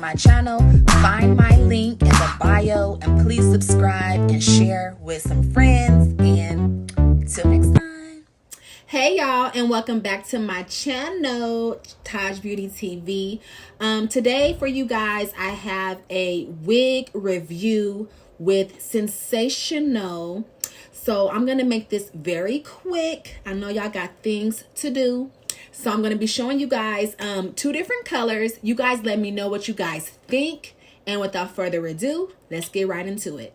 my channel. Find my link in the bio and please subscribe and share with some friends. And till next time. Hey y'all, and welcome back to my channel, Taj Beauty TV. Today for you guys, I have a wig review with Sensational. So I'm gonna make this very quick. I know y'all got things to do. So I'm gonna be showing you guys two different colors. You guys let me know what you guys think. And without further ado, let's get right into it.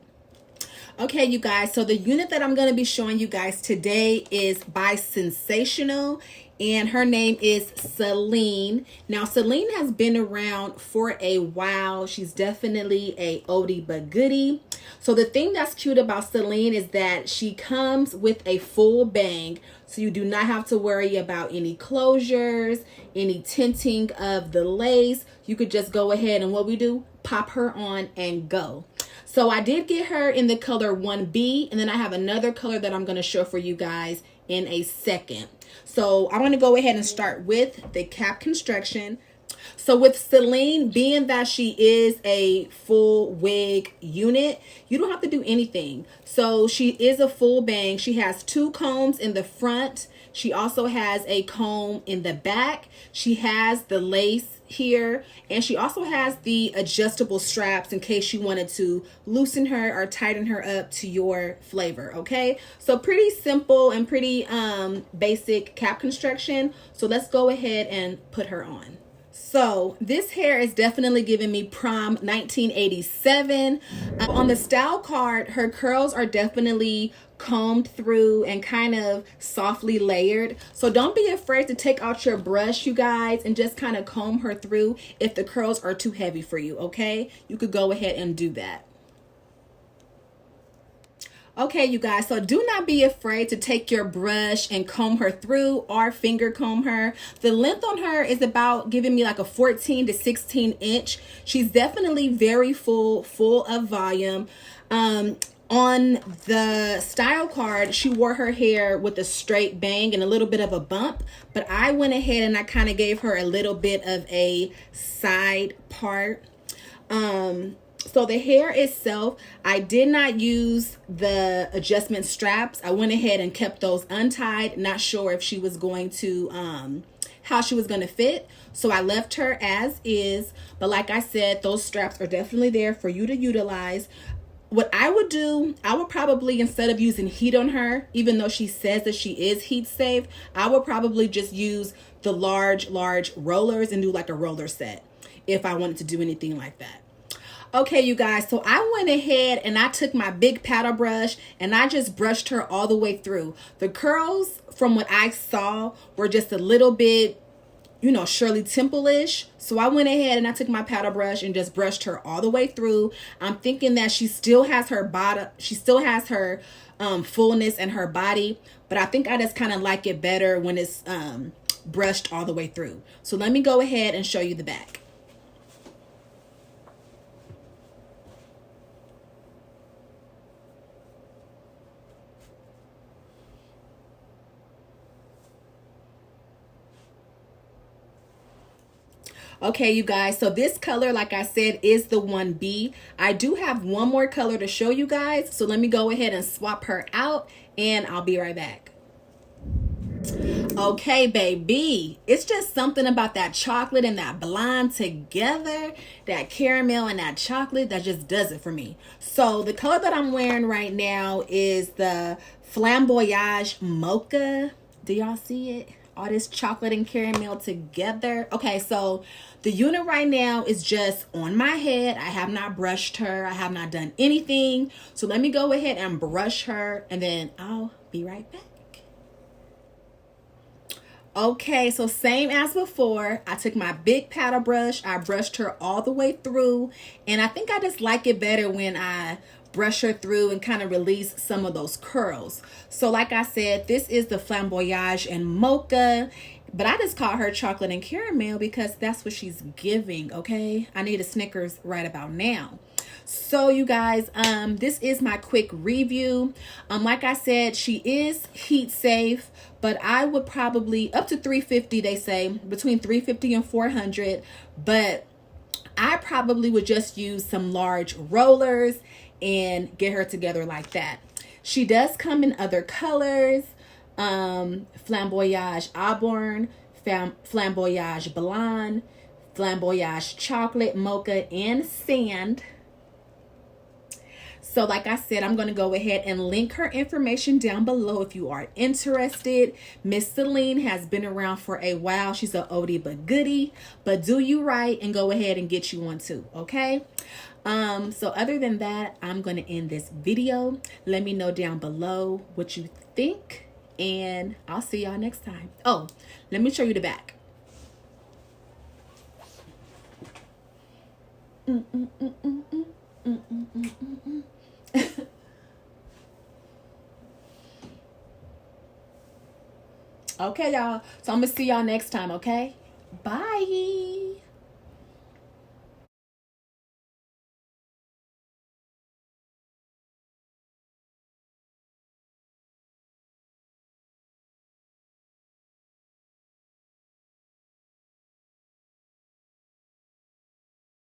Okay, you guys, so the unit that I'm going to be showing you guys today is by Sensational, and her name is Selene. Now, Selene has been around for a while. She's definitely a oldie but goodie. So the thing that's cute about Selene is that she comes with a full bang, so you do not have to worry about any closures, any tinting of the lace. You could just go ahead and what we do, pop her on and go. So I did get her in the color 1B, and then I have another color that I'm going to show for you guys in a second. So I want to go ahead and start with the cap construction. So with Selene, being that she is a full wig unit, you don't have to do anything. So she is a full bang. She has two combs in the front. She also has a comb in the back. She has the lace here, and she also has the adjustable straps in case you wanted to loosen her or tighten her up to your flavor. Okay, so pretty simple and pretty basic cap construction. So let's go ahead and put her on. So this hair is definitely giving me prom 1987. On the style card, her curls are definitely combed through and kind of softly layered. So don't be afraid to take out your brush, you guys, and just kind of comb her through if the curls are too heavy for you, okay? You could go ahead and do that. Okay, you guys, so do not be afraid to take your brush and comb her through or finger comb her. The length on her is about giving me like a 14 to 16 inch. She's definitely very full of volume. On the style card, she wore her hair with a straight bang and a little bit of a bump, but I went ahead and I kind of gave her a little bit of a side part. So the hair itself, I did not use the adjustment straps. I went ahead and kept those untied. Not sure if she was going to, how she was going to fit. So I left her as is. But like I said, those straps are definitely there for you to utilize. What I would do, I would probably, instead of using heat on her, even though she says that she is heat safe, I would probably just use the large rollers and do like a roller set if I wanted to do anything like that. Okay, you guys, so I went ahead and I took my big paddle brush and I just brushed her all the way through. The curls, from what I saw, were just a little bit, you know, Shirley Temple-ish. So I went ahead and I took my paddle brush and just brushed her all the way through. I'm thinking that she still has her body, she still has her fullness in her body, but I think I just kind of like it better when it's brushed all the way through. So let me go ahead and show you the back. Okay, you guys, so this color, like I said, is the 1B. I do have one more color to show you guys, so let me go ahead and swap her out and I'll be right back. Okay, baby, it's just something about that chocolate and that blonde together, that caramel and that chocolate, that just does it for me. So the color that I'm wearing right now is the Flamboyage Mocha. Do y'all see it? All this chocolate and caramel together. Okay, so the unit right now is just on my head. I have not brushed her. I have not done anything. So let me go ahead and brush her and then I'll be right back. Okay, so same as before, I took my big paddle brush. I brushed her all the way through. And I think I just like it better when I brush her through and kind of release some of those curls. So like I said, this is the Flamboyage and Mocha, but I just call her chocolate and caramel because that's what she's giving, okay? I need a Snickers right about now. So you guys, this is my quick review. Like I said, she is heat safe, but I would probably up to 350, they say between 350 and 400, but I probably would just use some large rollers and get her together like that. She does come in other colors, flamboyage auburn, flamboyage blonde, flamboyage chocolate, mocha, and sand. So like I said, I'm going to go ahead and link her information down below if you are interested. Miss Selene has been around for a while. She's an oldie but goodie. But do you right and go ahead and get you one too, okay? So other than that, I'm going to end this video. Let me know down below what you think. And I'll see y'all next time. Oh, let me show you the back. Okay, y'all. So I'm going to see y'all next time, okay? Bye.